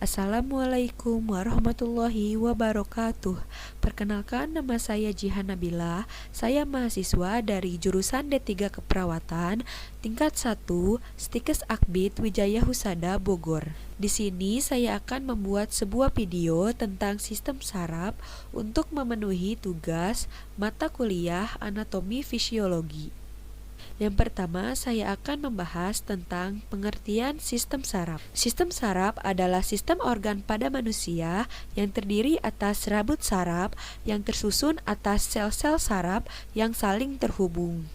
Assalamualaikum warahmatullahi wabarakatuh. Perkenalkan, nama saya Jihan Nabila. Saya mahasiswa dari jurusan D3 Keperawatan, tingkat 1, Stikes Akbid Wijaya Husada Bogor. Di sini saya akan membuat sebuah video tentang sistem saraf untuk memenuhi tugas mata kuliah anatomi fisiologi. Yang pertama, saya akan membahas tentang pengertian sistem saraf. Sistem saraf adalah sistem organ pada manusia yang terdiri atas rabut saraf yang tersusun atas sel-sel saraf yang saling terhubung.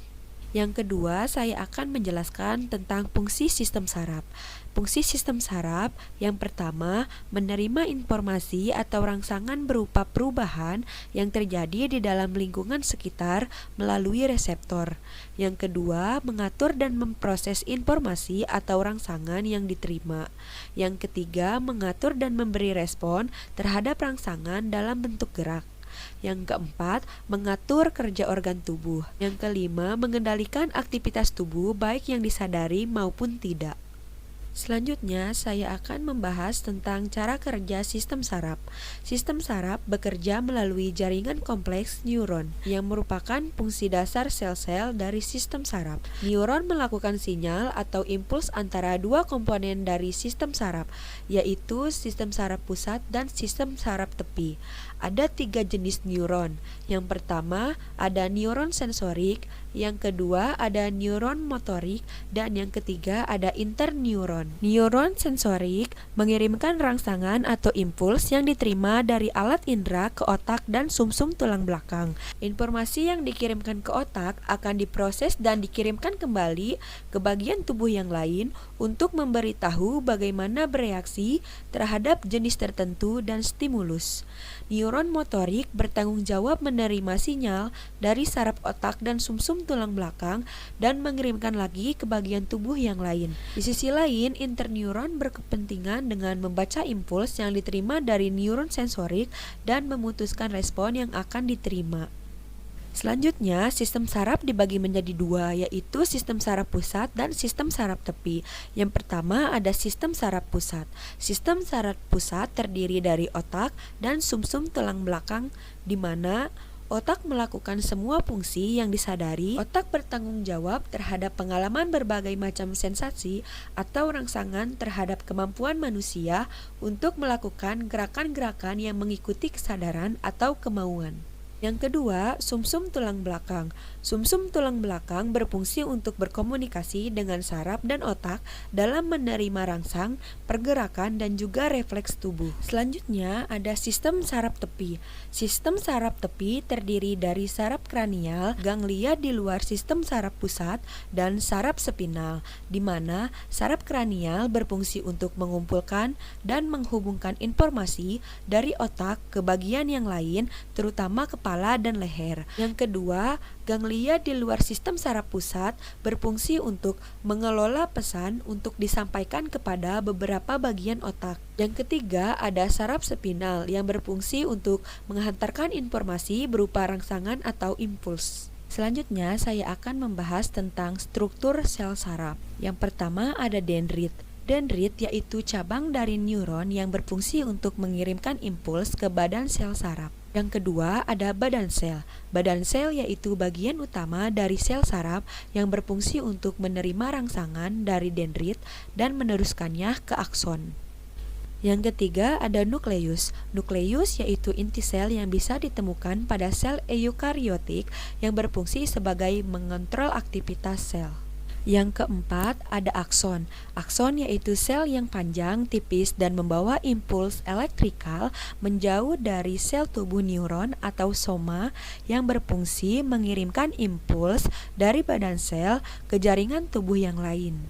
Yang kedua, saya akan menjelaskan tentang fungsi sistem saraf. Fungsi sistem saraf yang pertama, menerima informasi atau rangsangan berupa perubahan yang terjadi di dalam lingkungan sekitar melalui reseptor. Yang kedua, mengatur dan memproses informasi atau rangsangan yang diterima. Yang ketiga, mengatur dan memberi respon terhadap rangsangan dalam bentuk gerak. Yang keempat, mengatur kerja organ tubuh. Yang kelima, mengendalikan aktivitas tubuh baik yang disadari maupun tidak. Selanjutnya, saya akan membahas tentang cara kerja sistem saraf. Sistem saraf bekerja melalui jaringan kompleks neuron yang merupakan fungsi dasar sel-sel dari sistem saraf. Neuron melakukan sinyal atau impuls antara dua komponen dari sistem saraf, yaitu sistem saraf pusat dan sistem saraf tepi. Ada 3 jenis neuron. Yang pertama, ada neuron sensorik, yang kedua ada neuron motorik, dan yang ketiga ada interneuron. Neuron sensorik mengirimkan rangsangan atau impuls yang diterima dari alat indera ke otak dan sumsum tulang belakang. Informasi yang dikirimkan ke otak akan diproses dan dikirimkan kembali ke bagian tubuh yang lain untuk memberitahu bagaimana bereaksi terhadap jenis tertentu dan stimulus. Neuron motorik bertanggung jawab menerima sinyal dari saraf otak dan sumsum tulang belakang dan mengirimkan lagi ke bagian tubuh yang lain. Di sisi lain, interneuron berkepentingan dengan membaca impuls yang diterima dari neuron sensorik dan memutuskan respon yang akan diterima. Selanjutnya, sistem saraf dibagi menjadi 2, yaitu sistem saraf pusat dan sistem saraf tepi. Yang pertama ada sistem saraf pusat. Sistem saraf pusat terdiri dari otak dan sumsum tulang belakang, di mana otak melakukan semua fungsi yang disadari. Otak bertanggung jawab terhadap pengalaman berbagai macam sensasi atau rangsangan terhadap kemampuan manusia untuk melakukan gerakan-gerakan yang mengikuti kesadaran atau kemauan. Yang kedua, sumsum tulang belakang. Sumsum tulang belakang berfungsi untuk berkomunikasi dengan saraf dan otak dalam menerima rangsang, pergerakan, dan juga refleks tubuh. Selanjutnya, ada sistem saraf tepi. Sistem saraf tepi terdiri dari saraf kranial, ganglia di luar sistem saraf pusat, dan saraf spinal, di mana saraf kranial berfungsi untuk mengumpulkan dan menghubungkan informasi dari otak ke bagian yang lain, terutama kepala dan leher. Yang kedua, ganglia di luar sistem saraf pusat berfungsi untuk mengelola pesan untuk disampaikan kepada beberapa bagian otak. Yang ketiga, ada saraf spinal yang berfungsi untuk menghantarkan informasi berupa rangsangan atau impuls. Selanjutnya, saya akan membahas tentang struktur sel saraf. Yang pertama ada dendrit. Dendrit yaitu cabang dari neuron yang berfungsi untuk mengirimkan impuls ke badan sel saraf. Yang kedua ada badan sel. Badan sel yaitu bagian utama dari sel saraf yang berfungsi untuk menerima rangsangan dari dendrit dan meneruskannya ke akson. Yang ketiga ada nukleus. Nukleus yaitu inti sel yang bisa ditemukan pada sel eukariotik yang berfungsi sebagai mengontrol aktivitas sel. Yang keempat ada akson. Akson yaitu sel yang panjang, tipis, dan membawa impuls elektrikal menjauh dari sel tubuh neuron atau soma yang berfungsi mengirimkan impuls dari badan sel ke jaringan tubuh yang lain.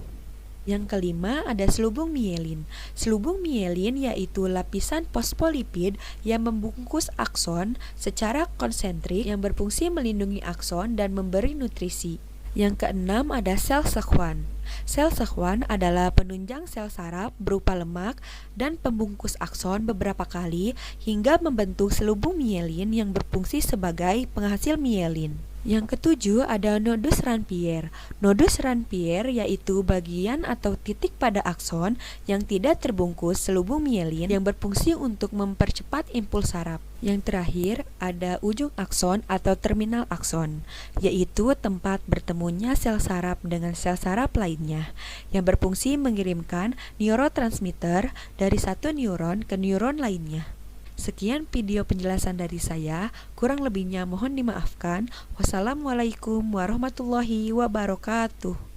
Yang kelima ada selubung mielin. Selubung mielin yaitu lapisan fosfolipid yang membungkus akson secara konsentrik yang berfungsi melindungi akson dan memberi nutrisi. Yang keenam ada sel Schwann. Sel Schwann adalah penunjang sel saraf berupa lemak dan pembungkus akson beberapa kali hingga membentuk selubung mielin yang berfungsi sebagai penghasil mielin. Yang ketujuh ada nodus Ranvier. Nodus Ranvier yaitu bagian atau titik pada akson yang tidak terbungkus selubung mielin yang berfungsi untuk mempercepat impuls saraf. Yang terakhir ada ujung akson atau terminal akson, yaitu tempat bertemunya sel saraf dengan sel saraf lainnya yang berfungsi mengirimkan neurotransmitter dari satu neuron ke neuron lainnya. Sekian video penjelasan dari saya, kurang lebihnya mohon dimaafkan. Wassalamualaikum warahmatullahi wabarakatuh.